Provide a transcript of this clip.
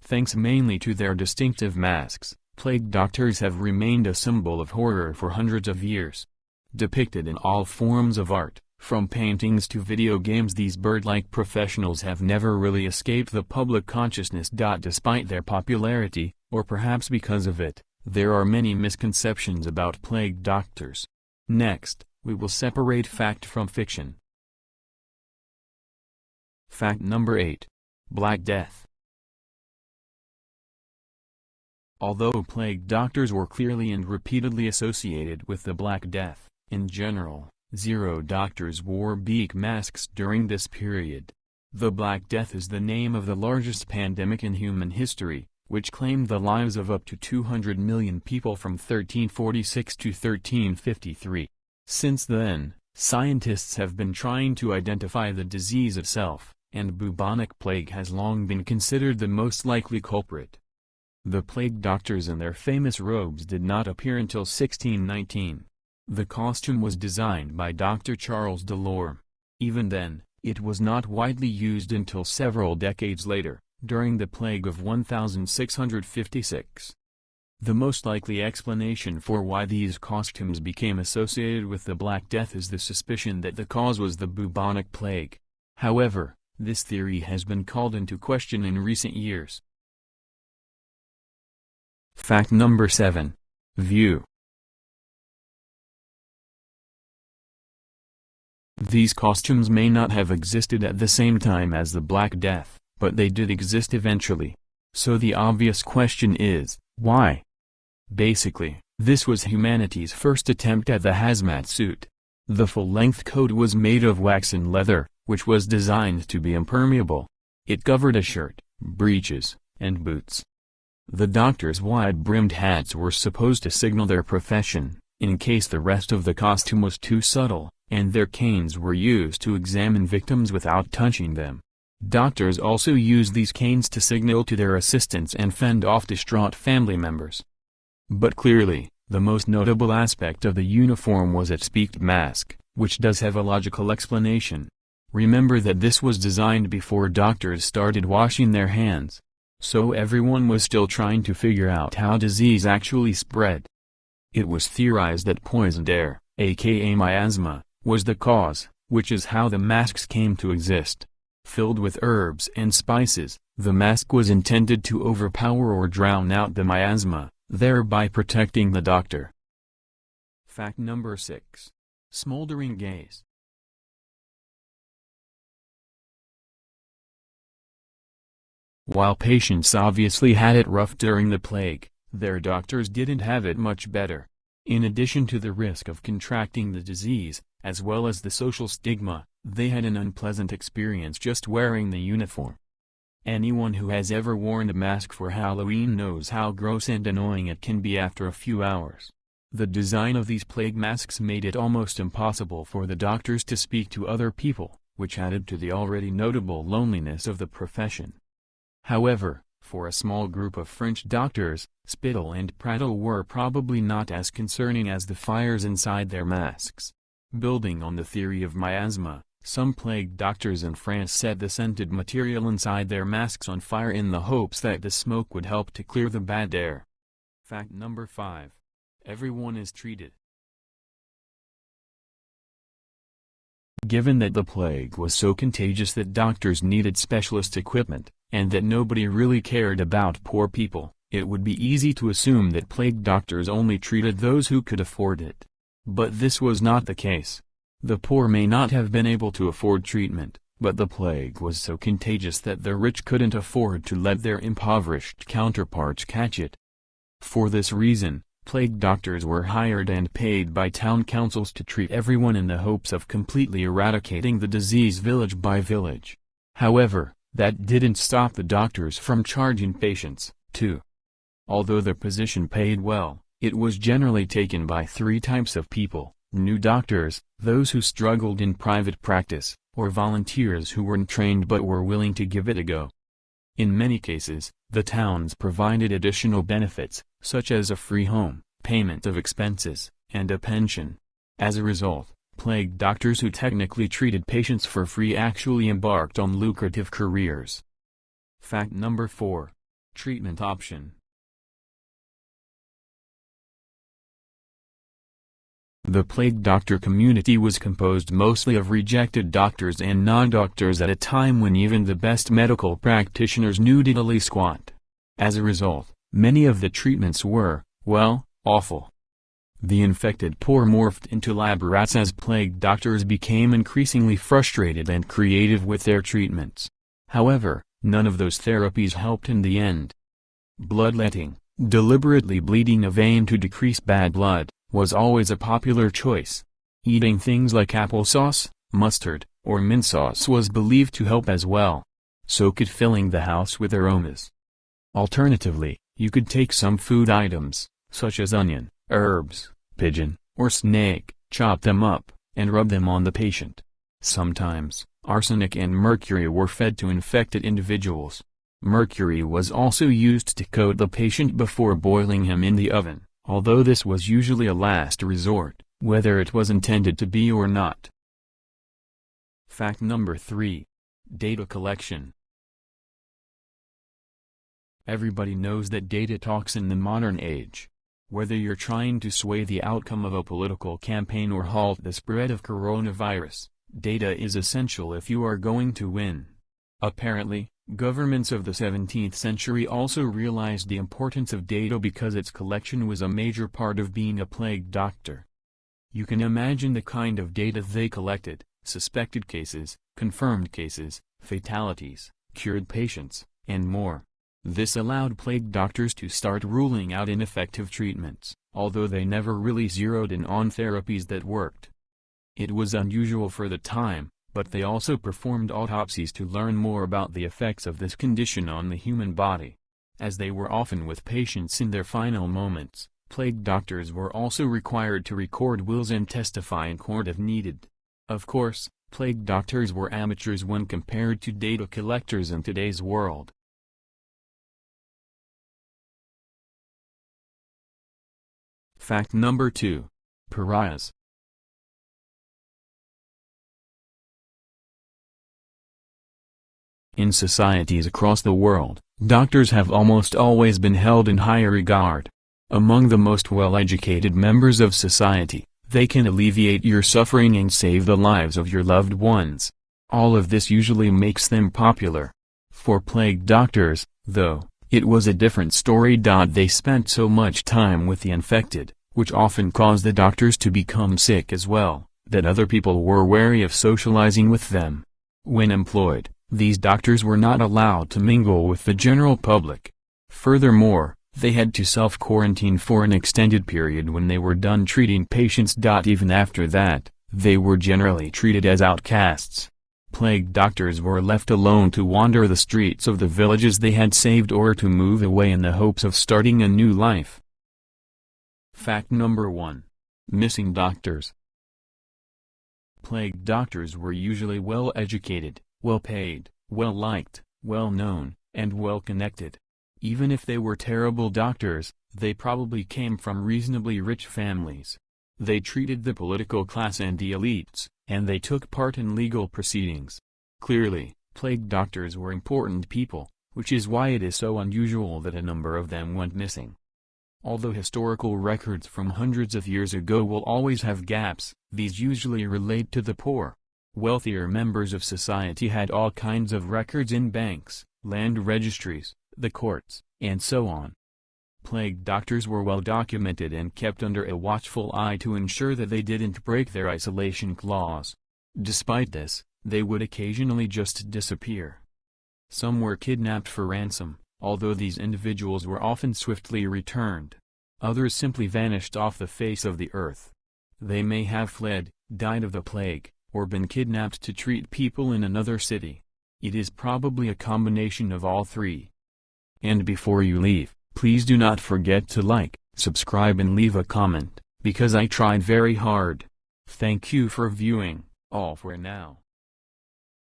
Thanks mainly to their distinctive masks, plague doctors have remained a symbol of horror for hundreds of years. Depicted in all forms of art, from paintings to video games, these bird-like professionals have never really escaped the public consciousness. Despite their popularity, or perhaps because of it, there are many misconceptions about plague doctors. Next, we will separate fact from fiction. Fact number 8. Black Death. Although plague doctors were clearly and repeatedly associated with the Black Death, in general, zero doctors wore beak masks during this period. The Black Death is the name of the largest pandemic in human history, which claimed the lives of up to 200 million people from 1346 to 1353. Since then, scientists have been trying to identify the disease itself, and bubonic plague has long been considered the most likely culprit. The plague doctors in their famous robes did not appear until 1619. The costume was designed by Dr. Charles Delorme. Even then, it was not widely used until several decades later, during the plague of 1656. The most likely explanation for why these costumes became associated with the Black Death is the suspicion that the cause was the bubonic plague. However, this theory has been called into question in recent years. Fact number 7. View. These costumes may not have existed at the same time as the Black Death, but they did exist eventually. So the obvious question is, why? Basically, this was humanity's first attempt at the hazmat suit. The full-length coat was made of wax and leather, which was designed to be impermeable. It covered a shirt, breeches, and boots. The doctors' wide-brimmed hats were supposed to signal their profession, in case the rest of the costume was too subtle, and their canes were used to examine victims without touching them. Doctors also used these canes to signal to their assistants and fend off distraught family members. But clearly, the most notable aspect of the uniform was its beaked mask, which does have a logical explanation. Remember that this was designed before doctors started washing their hands. So everyone was still trying to figure out how disease actually spread. It was theorized that poisoned air, aka miasma, was the cause, which is how the masks came to exist. Filled with herbs and spices, the mask was intended to overpower or drown out the miasma, thereby protecting the doctor. Fact number 6. Smoldering gaze. While patients obviously had it rough during the plague, their doctors didn't have it much better. In addition to the risk of contracting the disease, as well as the social stigma, they had an unpleasant experience just wearing the uniform. Anyone who has ever worn a mask for Halloween knows how gross and annoying it can be after a few hours. The design of these plague masks made it almost impossible for the doctors to speak to other people, which added to the already notable loneliness of the profession. However, for a small group of French doctors, spittle and prattle were probably not as concerning as the fires inside their masks. Building on the theory of miasma, some plague doctors in France set the scented material inside their masks on fire in the hopes that the smoke would help to clear the bad air. Fact number 5. Everyone is treated. Given that the plague was so contagious that doctors needed specialist equipment, and that nobody really cared about poor people, it would be easy to assume that plague doctors only treated those who could afford it. But this was not the case. The poor may not have been able to afford treatment, but the plague was so contagious that the rich couldn't afford to let their impoverished counterparts catch it. For this reason, plague doctors were hired and paid by town councils to treat everyone in the hopes of completely eradicating the disease village by village. However, that didn't stop the doctors from charging patients, too. Although the position paid well, it was generally taken by 3 types of people: new doctors, those who struggled in private practice, or volunteers who weren't trained but were willing to give it a go. In many cases, the towns provided additional benefits, such as a free home, payment of expenses, and a pension. As a result, plague doctors who technically treated patients for free actually embarked on lucrative careers. Fact number 4. Treatment option. The plague doctor community was composed mostly of rejected doctors and non-doctors at a time when even the best medical practitioners knew diddly squat. As a result, many of the treatments were, well, awful. The infected poor morphed into lab rats as plague doctors became increasingly frustrated and creative with their treatments. However, none of those therapies helped in the end. Bloodletting, deliberately bleeding a vein to decrease bad blood, was always a popular choice. Eating things like applesauce, mustard, or mint sauce was believed to help as well. So could filling the house with aromas. Alternatively, you could take some food items, such as onion, herbs, pigeon, or snake, chop them up, and rub them on the patient. Sometimes, arsenic and mercury were fed to infected individuals. Mercury was also used to coat the patient before boiling him in the oven, although this was usually a last resort, whether it was intended to be or not. Fact number 3. Data collection. Everybody knows that data talks in the modern age. Whether you're trying to sway the outcome of a political campaign or halt the spread of coronavirus, data is essential if you are going to win. Apparently, governments of the 17th century also realized the importance of data because its collection was a major part of being a plague doctor. You can imagine the kind of data they collected: suspected cases, confirmed cases, fatalities, cured patients, and more. This allowed plague doctors to start ruling out ineffective treatments, although they never really zeroed in on therapies that worked. It was unusual for the time, but they also performed autopsies to learn more about the effects of this condition on the human body. As they were often with patients in their final moments, plague doctors were also required to record wills and testify in court if needed. Of course, plague doctors were amateurs when compared to data collectors in today's world. Fact number 2. Pariahs. In societies across the world, doctors have almost always been held in high regard. Among the most well-educated members of society, they can alleviate your suffering and save the lives of your loved ones. All of this usually makes them popular. For plague doctors, though, it was a different story. They spent so much time with the infected, which often caused the doctors to become sick as well, that other people were wary of socializing with them. When employed, these doctors were not allowed to mingle with the general public. Furthermore, they had to self-quarantine for an extended period when they were done treating patients. Even after that, they were generally treated as outcasts. Plague doctors were left alone to wander the streets of the villages they had saved or to move away in the hopes of starting a new life. Fact number 1. Missing doctors. Plague doctors were usually well-educated, well-paid, well-liked, well-known, and well-connected. Even if they were terrible doctors, they probably came from reasonably rich families. They treated the political class and the elites, and they took part in legal proceedings. Clearly, plague doctors were important people, which is why it is so unusual that a number of them went missing. Although historical records from hundreds of years ago will always have gaps, these usually relate to the poor. Wealthier members of society had all kinds of records in banks, land registries, the courts, and so on. Plague doctors were well documented and kept under a watchful eye to ensure that they didn't break their isolation clause. Despite this, they would occasionally just disappear. Some were kidnapped for ransom, although these individuals were often swiftly returned. Others simply vanished off the face of the earth. They may have fled, died of the plague, or been kidnapped to treat people in another city. It is probably a combination of all three. And before you leave, please do not forget to like, subscribe and leave a comment, because I tried very hard. Thank you for viewing, all for now.